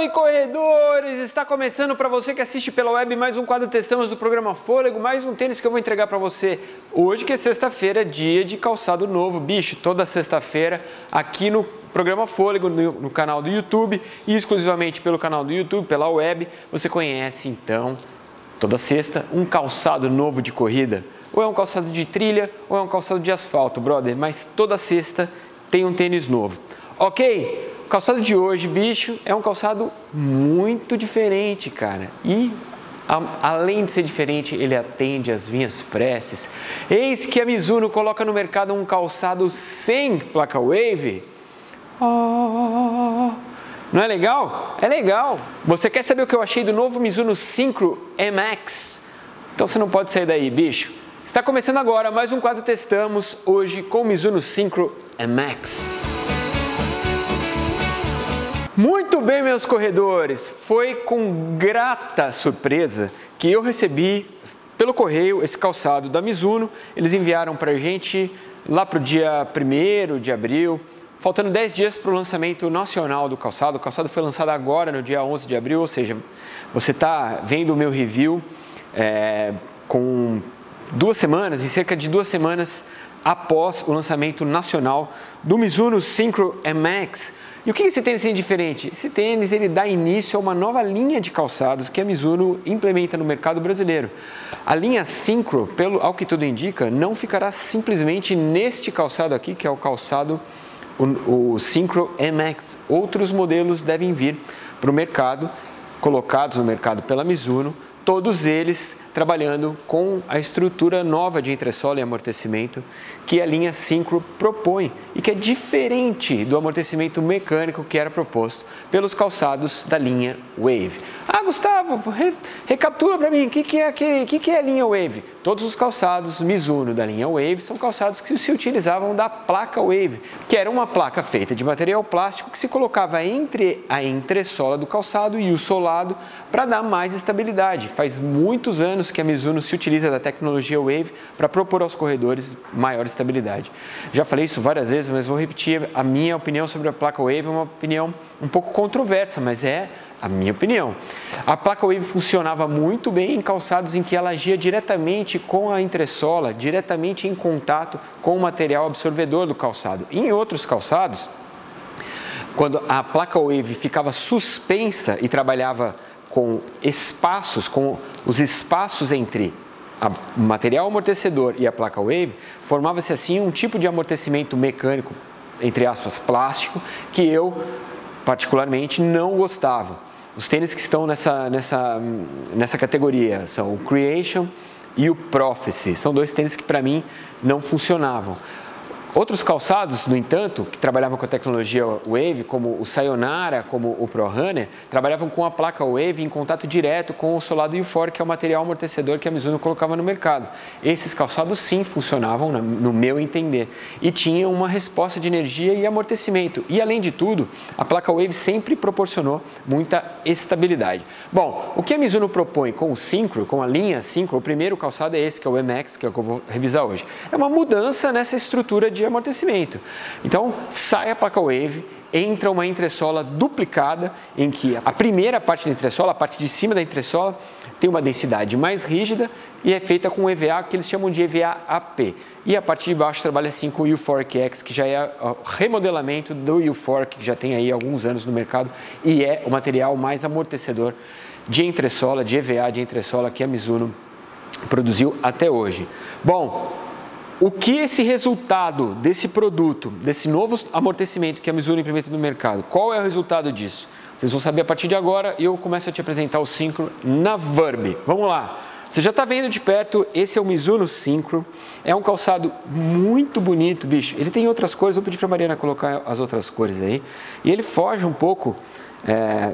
Salve corredores! Está começando para você que assiste pela web mais um quadro Testamos do programa Fôlego, mais um tênis que eu vou entregar para você hoje, que é sexta-feira, dia de calçado novo. Bicho, toda sexta-feira aqui no programa Fôlego, no canal do YouTube e exclusivamente pelo canal do YouTube, pela web, você conhece então, toda sexta, um calçado novo de corrida. Ou é um calçado de trilha ou é um calçado de asfalto, brother, mas toda sexta tem um tênis novo. Ok? O calçado de hoje, bicho, é um calçado muito diferente, cara. E, além de ser diferente, ele atende às minhas preces. Eis que a Mizuno coloca no mercado um calçado sem placa Wave. Oh, não é legal? É legal. Você quer saber o que eu achei do novo Mizuno Synchro MX? Então você não pode sair daí, bicho. Está começando agora mais um quadro Testamos, hoje com o Mizuno Synchro MX. Muito bem, meus corredores, foi com grata surpresa que eu recebi pelo correio esse calçado da Mizuno. Eles enviaram para a gente lá para o dia 1º de abril, faltando 10 dias para o lançamento nacional do calçado. O calçado foi lançado agora no dia 11 de abril, ou seja, você está vendo o meu review com 2 semanas, em cerca de 2 semanas após o lançamento nacional do Mizuno Synchro MX. E o que esse tênis tem de diferente? Esse tênis ele dá início a uma nova linha de calçados que a Mizuno implementa no mercado brasileiro. A linha Synchro, ao que tudo indica, não ficará simplesmente neste calçado aqui, que é o calçado, o Synchro MX. Outros modelos devem vir para o mercado, colocados no mercado pela Mizuno, todos eles trabalhando com a estrutura nova de entressola e amortecimento que a linha Synchro propõe e que é diferente do amortecimento mecânico que era proposto pelos calçados da linha Wave. Ah, Gustavo, recapitula para mim, o que é a linha Wave? Todos os calçados Mizuno da linha Wave são calçados que se utilizavam da placa Wave, que era uma placa feita de material plástico que se colocava entre a entressola do calçado e o solado para dar mais estabilidade. Faz muitos anos que a Mizuno se utiliza da tecnologia Wave para propor aos corredores maior estabilidade. Já falei isso várias vezes, mas vou repetir a minha opinião sobre a placa Wave, é uma opinião um pouco controversa, mas é a minha opinião. A placa Wave funcionava muito bem em calçados em que ela agia diretamente com a entressola, diretamente em contato com o material absorvedor do calçado. Em outros calçados, quando a placa Wave ficava suspensa e trabalhava com os espaços entre o material amortecedor e a placa Wave, formava-se assim um tipo de amortecimento mecânico, entre aspas, plástico, que eu particularmente não gostava. Os tênis que estão nessa categoria são o Creation e o Prophecy, são 2 tênis que para mim não funcionavam. Outros calçados, no entanto, que trabalhavam com a tecnologia Wave, como o Sayonara, como o Pro Runner, trabalhavam com a placa Wave em contato direto com o solado Euphoric, que é o material amortecedor que a Mizuno colocava no mercado. Esses calçados sim funcionavam, no meu entender, e tinham uma resposta de energia e amortecimento. E além de tudo, a placa Wave sempre proporcionou muita estabilidade. Bom, o que a Mizuno propõe com o Synchro, com a linha Synchro, o primeiro calçado é esse, que é o MX, que é o que eu vou revisar hoje. É uma mudança nessa estrutura de amortecimento. Então, sai a placa Wave, entra uma entressola duplicada, em que a primeira parte da entressola, a parte de cima da entressola, tem uma densidade mais rígida e é feita com EVA, que eles chamam de EVA AP. E a parte de baixo trabalha assim com o Euphoric X, que já é o remodelamento do Euphoric, que já tem aí alguns anos no mercado e é o material mais amortecedor de entressola, de EVA de entressola que a Mizuno produziu até hoje. Bom, o que esse resultado desse produto, desse novo amortecimento que a Mizuno implementa no mercado, qual é o resultado disso? Vocês vão saber a partir de agora e eu começo a te apresentar o Synchro na Vurb. Vamos lá! Você já está vendo de perto, esse é o Mizuno Synchro, é um calçado muito bonito, bicho. Ele tem outras cores, vou pedir para a Mariana colocar as outras cores aí. E ele foge um pouco,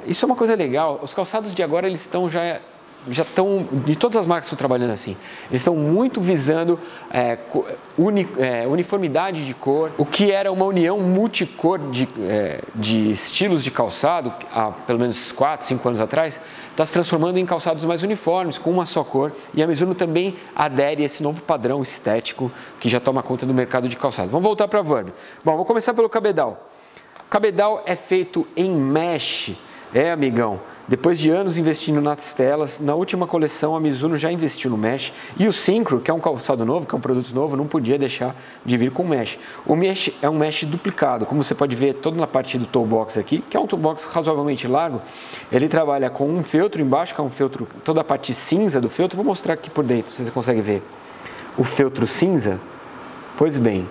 isso é uma coisa legal, os calçados de agora eles estão já estão, de todas as marcas que estão trabalhando assim, eles estão muito visando uniformidade de cor, o que era uma união multicor de estilos de calçado, há pelo menos 4, 5 anos atrás, está se transformando em calçados mais uniformes, com uma só cor, e a Mizuno também adere a esse novo padrão estético que já toma conta do mercado de calçado. Vamos voltar para a Vurb. Bom, vou começar pelo cabedal. O cabedal é feito em mesh, É, amigão, depois de anos investindo nas telas, na última coleção a Mizuno já investiu no mesh e o Synchro, que é um calçado novo, que é um produto novo, não podia deixar de vir com mesh. O mesh é um mesh duplicado, como você pode ver toda na parte do toe box aqui, que é um toe box razoavelmente largo. Ele trabalha com um feltro embaixo, que é um feltro, toda a parte cinza do feltro. Vou mostrar aqui por dentro, se você consegue ver o feltro cinza. Pois bem,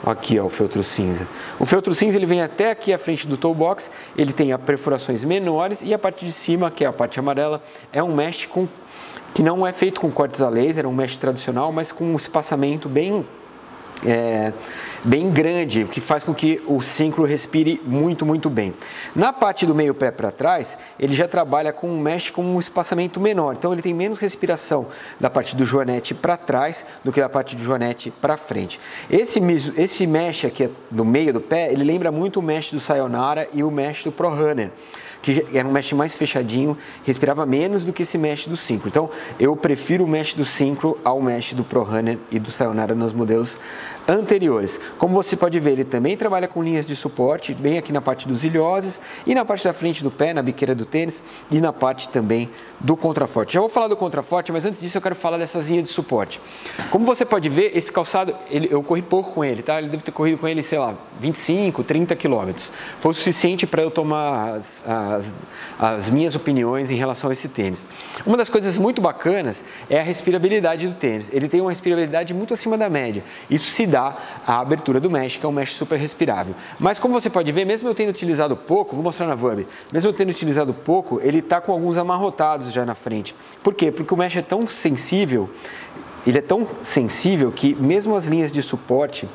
aqui ó, o feltro cinza. O feltro cinza ele vem até aqui à frente do toe box, ele tem perfurações menores e a parte de cima, que é a parte amarela, é um mesh que não é feito com cortes a laser, é um mesh tradicional, mas com um espaçamento bem grande, o que faz com que o Synchro respire muito bem. Na parte do meio pé para trás, ele já trabalha com um mesh com um espaçamento menor, então ele tem menos respiração da parte do joanete para trás do que da parte do joanete para frente. Esse mesh aqui no meio do pé, ele lembra muito o mesh do Sayonara e o mesh do Pro Runner, que era um mesh mais fechadinho, respirava menos do que esse mesh do Synchro. Então, eu prefiro o mesh do Synchro ao mesh do Pro Runner e do Sayonara nos modelos anteriores. Como você pode ver, ele também trabalha com linhas de suporte, bem aqui na parte dos ilhoses e na parte da frente do pé, na biqueira do tênis e na parte também do contraforte. Já vou falar do contraforte, mas antes disso eu quero falar dessas linhas de suporte. Como você pode ver, esse calçado, eu corri pouco com ele, tá? Ele deve ter corrido com ele, sei lá, 25, 30 quilômetros. Foi o suficiente para eu tomar as minhas opiniões em relação a esse tênis. Uma das coisas muito bacanas é a respirabilidade do tênis. Ele tem uma respirabilidade muito acima da média. Isso se dá à abertura do mesh, que é um mesh super respirável. Mas como você pode ver, mesmo eu tendo utilizado pouco, vou mostrar na Vub, mesmo eu tendo utilizado pouco, ele está com alguns amarrotados já na frente. Por quê? Porque o mesh é tão sensível, ele é tão sensível que mesmo as linhas de suporte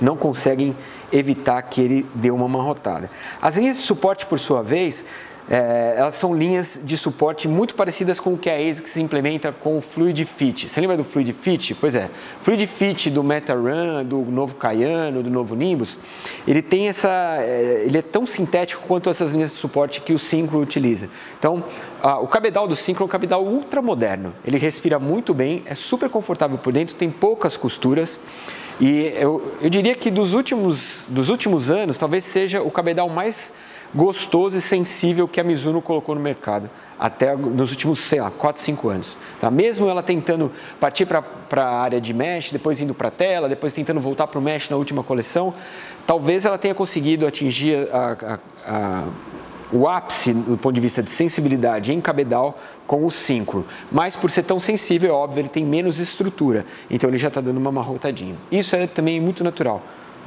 não conseguem evitar que ele dê uma amarrotada. As linhas de suporte, por sua vez, elas são linhas de suporte muito parecidas com o que a ASICS implementa com o Fluid Fit. Você lembra do Fluid Fit? Pois é, Fluid Fit do Meta-Run, do novo Kayano, do novo Nimbus, ele tem ele é tão sintético quanto essas linhas de suporte que o Synchro utiliza. Então, o cabedal do Synchro é um cabedal ultra moderno. Ele respira muito bem, é super confortável por dentro, tem poucas costuras. E eu diria que dos últimos anos, talvez seja o cabedal mais gostoso e sensível que a Mizuno colocou no mercado, até nos últimos, sei lá, 4, 5 anos. Tá? Mesmo ela tentando partir para a área de mesh, depois indo para a tela, depois tentando voltar para o mesh na última coleção, talvez ela tenha conseguido atingir o ápice do ponto de vista de sensibilidade em cabedal com o Synchro. Mas por ser tão sensível, é óbvio, ele tem menos estrutura, então ele já está dando uma amarrotadinha. Isso é também muito natural.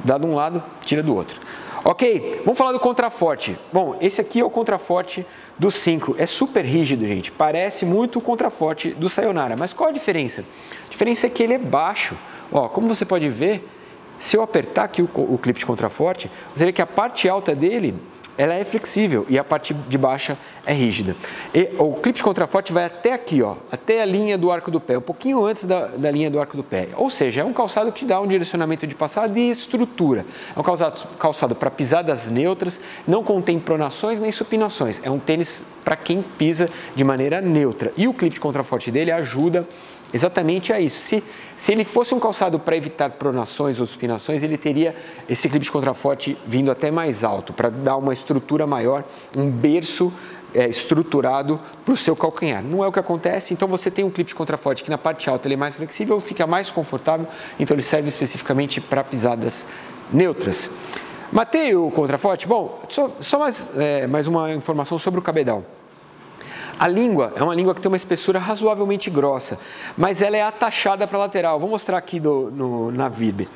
Dá de um lado, tira do outro. Ok, vamos falar do contraforte. Bom, esse aqui é o contraforte do Synchro. É super rígido, gente. Parece muito o contraforte do Sayonara. Mas qual a diferença? A diferença é que ele é baixo. Ó, como você pode ver, se eu apertar aqui o clipe de contraforte, você vê que a parte alta dele ela é flexível e a parte de baixa é rígida. E o clipe de contraforte vai até aqui, ó, até a linha do arco do pé, um pouquinho antes da linha do arco do pé. Ou seja, é um calçado que te dá um direcionamento de passada e estrutura. É um calçado para pisadas neutras, não contém pronações nem supinações. É um tênis para quem pisa de maneira neutra. E o clipe de contraforte dele ajuda exatamente a isso. Se ele fosse um calçado para evitar pronações ou supinações, ele teria esse clipe de contraforte vindo até mais alto, para dar uma estrutura maior, um berço estruturado para o seu calcanhar. Não é o que acontece, então você tem um clipe de contraforte que na parte alta ele é mais flexível, fica mais confortável, então ele serve especificamente para pisadas neutras. Matei o contraforte? Bom, só mais uma informação sobre o cabedal. A língua é uma língua que tem uma espessura razoavelmente grossa, mas ela é atachada para a lateral. Vou mostrar aqui na Vib.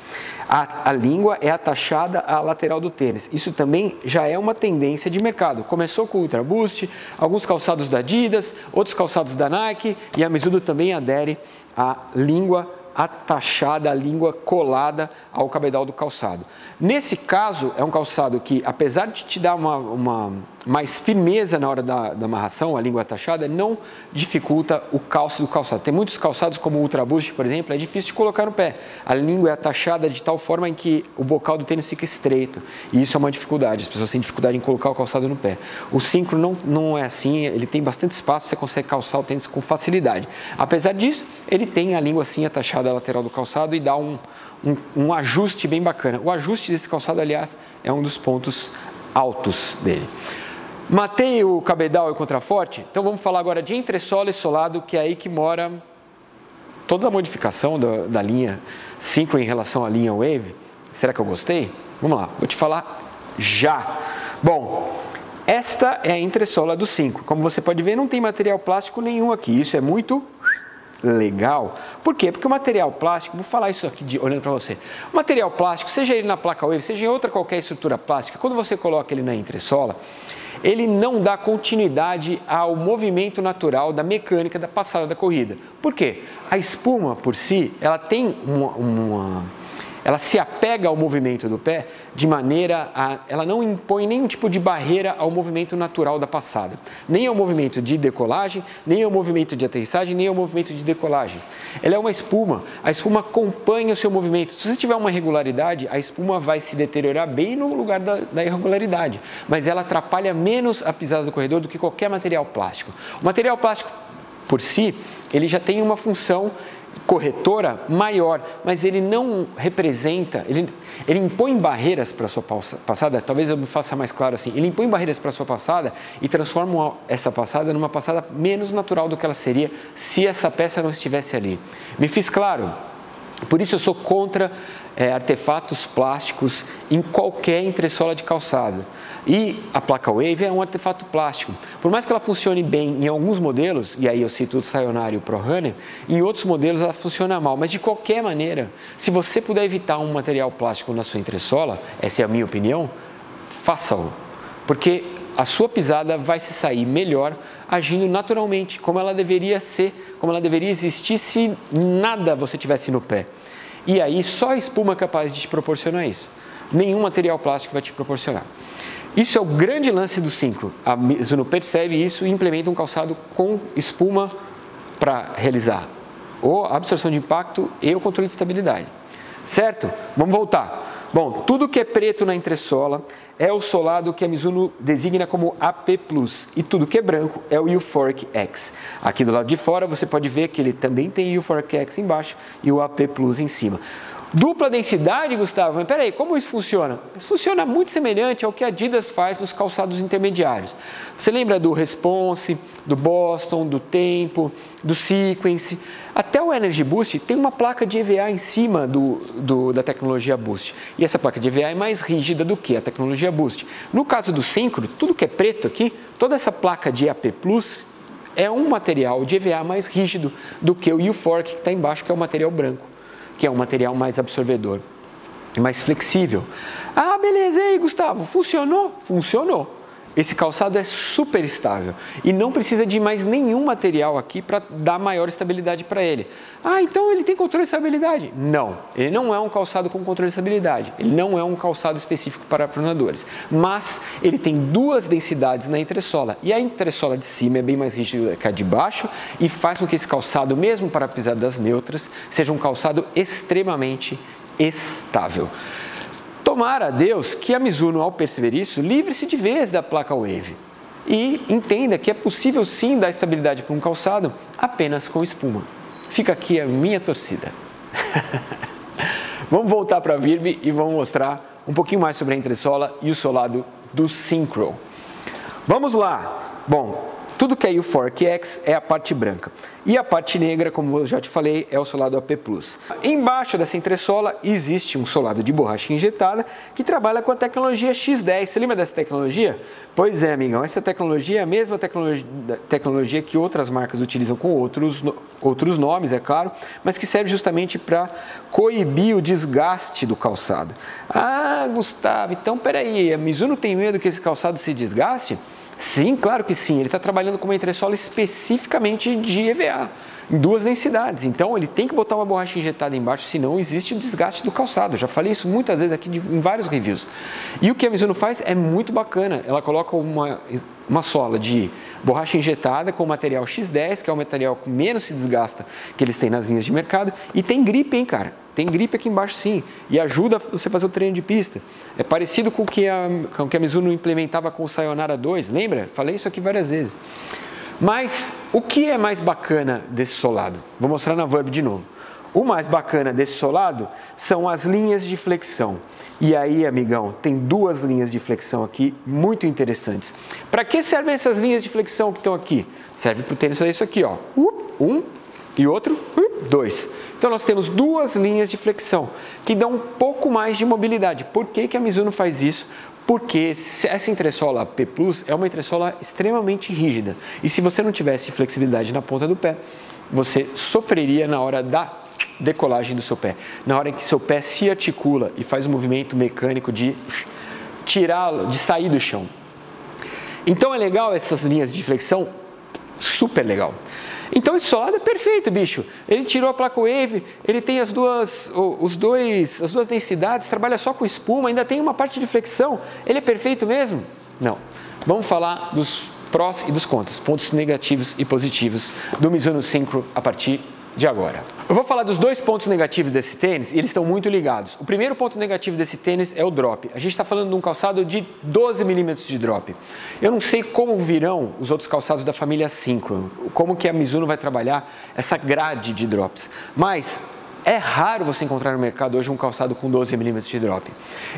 A língua é atachada à lateral do tênis. Isso também já é uma tendência de mercado. Começou com o Ultra Boost, alguns calçados da Adidas, outros calçados da Nike, e a Mizuno também adere à língua atachada, a língua colada ao cabedal do calçado. Nesse caso, é um calçado que, apesar de te dar uma mais firmeza na hora da amarração, a língua atachada, não dificulta o calço do calçado. Tem muitos calçados, como o Ultra Boost, por exemplo, é difícil de colocar no pé. A língua é atachada de tal forma em que o bocal do tênis fica estreito. E isso é uma dificuldade, as pessoas têm dificuldade em colocar o calçado no pé. O Synchro não é assim, ele tem bastante espaço, você consegue calçar o tênis com facilidade. Apesar disso, ele tem a língua assim atachada à lateral do calçado e dá um ajuste bem bacana. O ajuste desse calçado, aliás, é um dos pontos altos dele. Matei o cabedal e o contraforte, então vamos falar agora de entressola e solado, que é aí que mora toda a modificação da linha Synchro em relação à linha Wave. Será que eu gostei? Vamos lá, vou te falar já. Bom, esta é a entressola do Synchro. Como você pode ver, não tem material plástico nenhum aqui. Isso é muito legal. Por quê? Porque o material plástico, vou falar isso aqui olhando para você. O material plástico, seja ele na placa Wave, seja em outra qualquer estrutura plástica, quando você coloca ele na entressola, ele não dá continuidade ao movimento natural da mecânica da passada da corrida. Por quê? A espuma por si, ela tem ela se apega ao movimento do pé de maneira a... Ela não impõe nenhum tipo de barreira ao movimento natural da passada. Nem ao movimento de decolagem, nem ao movimento de aterrissagem, nem ao movimento de decolagem. Ela é uma espuma. A espuma acompanha o seu movimento. Se você tiver uma irregularidade, a espuma vai se deteriorar bem no lugar da irregularidade. Mas ela atrapalha menos a pisada do corredor do que qualquer material plástico. O material plástico, por si, ele já tem uma função corretora maior, mas ele não representa, ele impõe barreiras para a sua passada, talvez eu me faça mais claro assim, ele impõe barreiras para a sua passada e transforma essa passada numa passada menos natural do que ela seria se essa peça não estivesse ali. Me fiz claro? Por isso eu sou contra artefatos plásticos em qualquer entressola de calçado. E a placa Wave é um artefato plástico. Por mais que ela funcione bem em alguns modelos, e aí eu cito o Sayonara e o Pro Runner, em outros modelos ela funciona mal. Mas de qualquer maneira, se você puder evitar um material plástico na sua entressola, essa é a minha opinião, faça-o. Porque a sua pisada vai se sair melhor agindo naturalmente, como ela deveria ser, como ela deveria existir se nada você tivesse no pé. E aí só a espuma é capaz de te proporcionar isso. Nenhum material plástico vai te proporcionar. Isso é o grande lance do Synchro. A Mizuno percebe isso e implementa um calçado com espuma para realizar a absorção de impacto e o controle de estabilidade. Certo? Vamos voltar. Bom, tudo que é preto na entressola é o solado que a Mizuno designa como AP+, e tudo que é branco é o Euphoric X. Aqui do lado de fora você pode ver que ele também tem Euphoric X embaixo e o AP+ em cima. Dupla densidade, Gustavo, mas peraí, como isso funciona? Isso funciona muito semelhante ao que a Adidas faz nos calçados intermediários. Você lembra do Response, do Boston, do Tempo, do Sequence? Até o Energy Boost tem uma placa de EVA em cima da tecnologia Boost. E essa placa de EVA é mais rígida do que a tecnologia Boost. No caso do Synchro, tudo que é preto aqui, toda essa placa de AP+, é um material de EVA mais rígido do que o Euphoric que está embaixo, que é o material branco, que é um material mais absorvedor e mais flexível. Ah, beleza, e aí, Gustavo, funcionou? Funcionou. Esse calçado é super estável e não precisa de mais nenhum material aqui para dar maior estabilidade para ele. Ah, então ele tem controle de estabilidade? Não, ele não é um calçado com controle de estabilidade. Ele não é um calçado específico para pronadores, mas ele tem duas densidades na entressola. E a entressola de cima é bem mais rígida que a de baixo e faz com que esse calçado, mesmo para pisadas neutras, seja um calçado extremamente estável. Tomara a Deus que a Mizuno, ao perceber isso, livre-se de vez da placa Wave e entenda que é possível sim dar estabilidade para um calçado apenas com espuma. Fica aqui a minha torcida. Vamos voltar para a Virbe e vamos mostrar um pouquinho mais sobre a entressola e o solado do Synchro. Vamos lá! Bom, tudo que é Euphoric X é a parte branca. E a parte negra, como eu já te falei, é o solado AP+. Embaixo dessa entressola existe um solado de borracha injetada que trabalha com a tecnologia X10. Você lembra dessa tecnologia? Pois é, amigão, essa tecnologia é a mesma tecnologia que outras marcas utilizam com outros nomes, é claro, mas que serve justamente para coibir o desgaste do calçado. Ah, Gustavo, então peraí, a Mizuno tem medo que esse calçado se desgaste? Sim, claro que sim. Ele está trabalhando com uma entressola especificamente de EVA, em duas densidades. Então, ele tem que botar uma borracha injetada embaixo, senão existe o desgaste do calçado. Eu já falei isso muitas vezes aqui em vários reviews. E o que a Mizuno faz é muito bacana. Ela coloca uma sola de borracha injetada com material X10, que é o material que menos se desgasta que eles têm nas linhas de mercado. E tem gripe, hein, cara? Tem gripe aqui embaixo sim, e ajuda você a fazer o treino de pista. É parecido com o que a Mizuno implementava com o Sayonara 2, lembra? Falei isso aqui várias vezes. Mas o que é mais bacana desse solado? Vou mostrar na Virbe de novo. o mais bacana desse solado são as linhas de flexão. E aí, amigão, tem duas linhas de flexão aqui muito interessantes. Para que servem essas linhas de flexão que estão aqui? Serve para o tênis fazer isso aqui, ó. Um e outro, dois. Então nós temos duas linhas de flexão que dão um pouco mais de mobilidade. Por que que a Mizuno faz isso? Porque essa entressola P Plus é uma entressola extremamente rígida. E se você não tivesse flexibilidade na ponta do pé, você sofreria na hora da decolagem do seu pé. Na hora em que seu pé se articula e faz um movimento mecânico de de sair do chão. Então é legal essas linhas de flexão, super legal. Então esse solado é perfeito, bicho. Ele tirou a placa Wave, ele tem as duas densidades, trabalha só com espuma, ainda tem uma parte de flexão. Ele é perfeito mesmo? Não. Vamos falar dos prós e dos contras, pontos negativos e positivos do Mizuno Synchro a partir de agora. Eu vou falar dos dois pontos negativos desse tênis e eles estão muito ligados. O primeiro ponto negativo desse tênis é o drop. A gente está falando de um calçado de 12 milímetros de drop. Eu não sei como virão os outros calçados da família Synchro, como que a Mizuno vai trabalhar essa grade de drops, mas é raro você encontrar no mercado hoje um calçado com 12 milímetros de drop.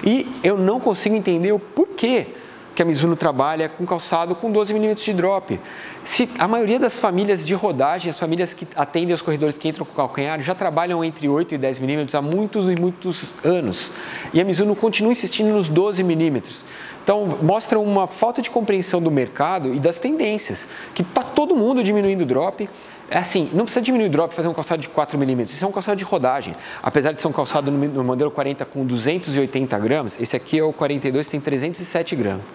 E eu não consigo entender o porquê que a Mizuno trabalha com calçado com 12 milímetros de drop. Se a maioria das famílias de rodagem, as famílias que atendem aos corredores que entram com calcanhar, já trabalham entre 8 e 10 milímetros há muitos e muitos anos. E a Mizuno continua insistindo nos 12 milímetros. Então, mostra uma falta de compreensão do mercado e das tendências, que está todo mundo diminuindo o drop. É assim, não precisa diminuir o drop e fazer um calçado de 4 milímetros, isso é um calçado de rodagem. Apesar de ser um calçado no modelo 40 com 280 gramas, esse aqui é o 42, tem 307 gramas.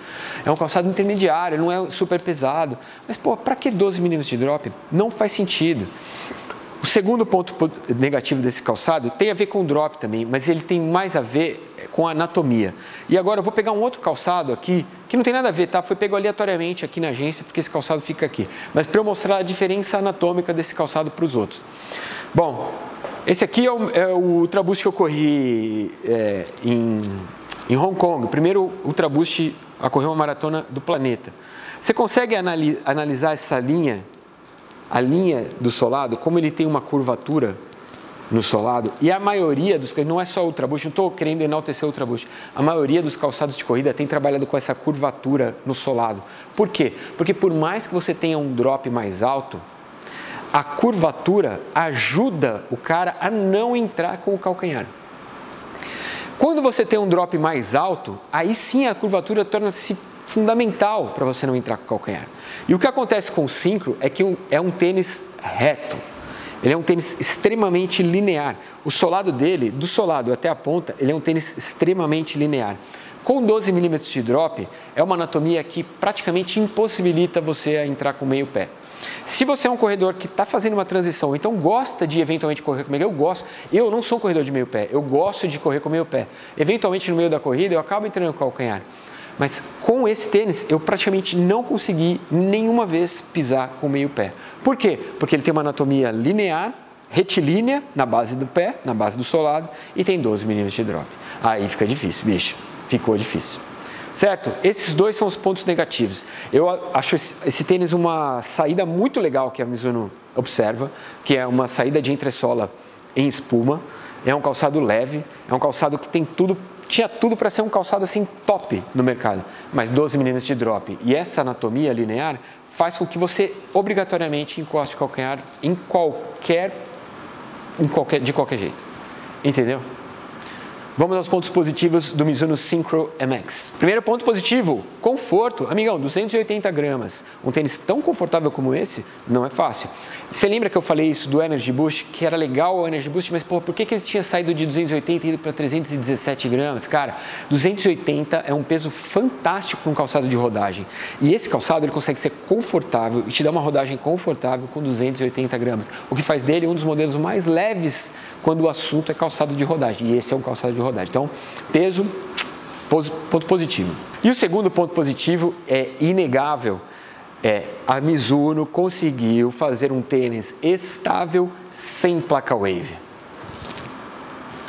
É um calçado intermediário, não é super pesado. Mas, pô, para que 12 milímetros de drop? Não faz sentido. O segundo ponto negativo desse calçado tem a ver com o drop também, mas ele tem mais a ver com a anatomia. E agora eu vou pegar um outro calçado aqui, que não tem nada a ver, tá? Foi pego aleatoriamente aqui na agência, porque esse calçado fica aqui. Mas para eu mostrar a diferença anatômica desse calçado para os outros. Bom, esse aqui é o Ultra Boost que eu corri em Hong Kong. O primeiro Ultra Boost a correr uma maratona do planeta. Você consegue analisar essa linha? A linha do solado, como ele tem uma curvatura no solado, e a maioria dos, não é só Ultra Boost, não estou querendo enaltecer o Ultra Boost, a maioria dos calçados de corrida tem trabalhado com essa curvatura no solado. Por quê? Porque por mais que você tenha um drop mais alto, a curvatura ajuda o cara a não entrar com o calcanhar. Quando você tem um drop mais alto, aí sim a curvatura torna-se fundamental para você não entrar com o calcanhar. E o que acontece com o Synchro é que é um tênis reto. Ele é um tênis extremamente linear. O solado dele, do solado até a ponta, ele é um tênis extremamente linear. Com 12 milímetros de drop, é uma anatomia que praticamente impossibilita você a entrar com meio pé. Se você é um corredor que está fazendo uma transição, então gosta de eventualmente correr com meio pé, eu não sou um corredor de meio pé, eu gosto de correr com meio pé. Eventualmente no meio da corrida eu acabo entrando com o calcanhar. Mas com esse tênis eu praticamente não consegui nenhuma vez pisar com o meio pé. Por quê? Porque ele tem uma anatomia linear, retilínea na base do pé, na base do solado, e tem 12 milímetros de drop. Aí fica difícil, bicho. Ficou difícil. Certo? Esses dois são os pontos negativos. Eu acho esse tênis uma saída muito legal que a Mizuno observa, que é uma saída de entressola em espuma. É um calçado leve, é um calçado que tem tudo, tinha tudo para ser um calçado assim top no mercado, mas 12 milímetros de drop. E essa anatomia linear faz com que você obrigatoriamente encoste o calcanhar de qualquer jeito. Entendeu? Vamos aos pontos positivos do Mizuno Synchro MX. Primeiro ponto positivo, conforto. Amigão, 280 gramas. Um tênis tão confortável como esse não é fácil. Você lembra que eu falei isso do Energy Boost, que era legal o Energy Boost, mas pô, por que ele tinha saído de 280 e ido para 317 gramas? Cara, 280 é um peso fantástico para um calçado de rodagem. E esse calçado ele consegue ser confortável e te dar uma rodagem confortável com 280 gramas. O que faz dele um dos modelos mais leves quando o assunto é calçado de rodagem. E esse é um calçado de rodagem. Então, peso, ponto positivo. E o segundo ponto positivo é inegável. A Mizuno conseguiu fazer um tênis estável sem placa Wave.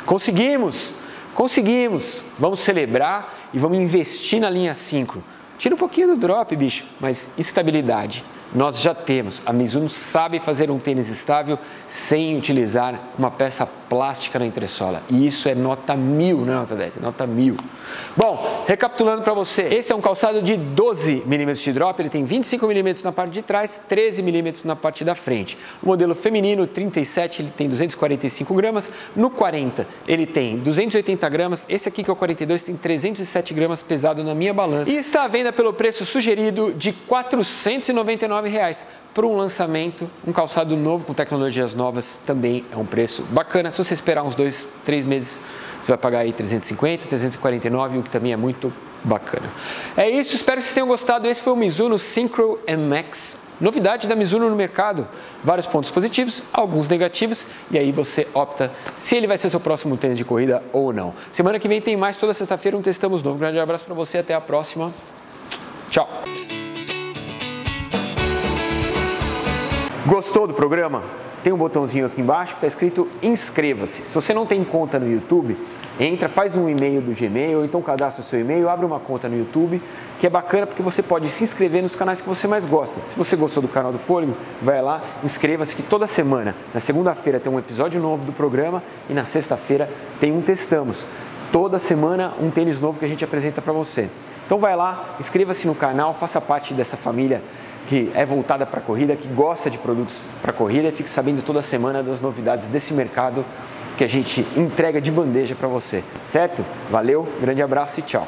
Conseguimos! Conseguimos! Vamos celebrar e vamos investir na linha Synchro. Tira um pouquinho do drop, bicho, mas estabilidade. nós já temos. A Mizuno sabe fazer um tênis estável sem utilizar uma peça plástica na entressola. E isso é nota 1000, não é nota 10, é nota 1000. Bom, recapitulando para você, esse é um calçado de 12 mm de drop, ele tem 25 mm na parte de trás, 13 mm na parte da frente. O modelo feminino 37, ele tem 245 gramas, no 40 ele tem 280 gramas, esse aqui que é o 42 tem 307 gramas pesado na minha balança. E está à venda pelo preço sugerido de R$ 499 para um lançamento, um calçado novo com tecnologias novas, também é um preço bacana. Se você esperar uns 2, 3 meses, você vai pagar aí 350, 349, o que também é muito bacana. É isso, espero que vocês tenham gostado. Esse foi o Mizuno Synchro MX, novidade da Mizuno no mercado. Vários pontos positivos, alguns negativos, e aí você opta se ele vai ser seu próximo tênis de corrida ou não. Semana que vem tem mais, toda sexta-feira um Testamos Novo. Um grande abraço para você, até a próxima. Tchau! Gostou do programa? Tem um botãozinho aqui embaixo que está escrito inscreva-se. Se você não tem conta no YouTube, entra, faz um e-mail do Gmail, ou então cadastra o seu e-mail, abre uma conta no YouTube, que é bacana porque você pode se inscrever nos canais que você mais gosta. Se você gostou do canal do Fôlego, vai lá, inscreva-se, que toda semana, na segunda-feira tem um episódio novo do programa e na sexta-feira tem um Testamos. Toda semana um tênis novo que a gente apresenta para você. Então vai lá, inscreva-se no canal, faça parte dessa família que é voltada para a corrida, que gosta de produtos para corrida e fique sabendo toda semana das novidades desse mercado que a gente entrega de bandeja para você, certo? Valeu, grande abraço e tchau!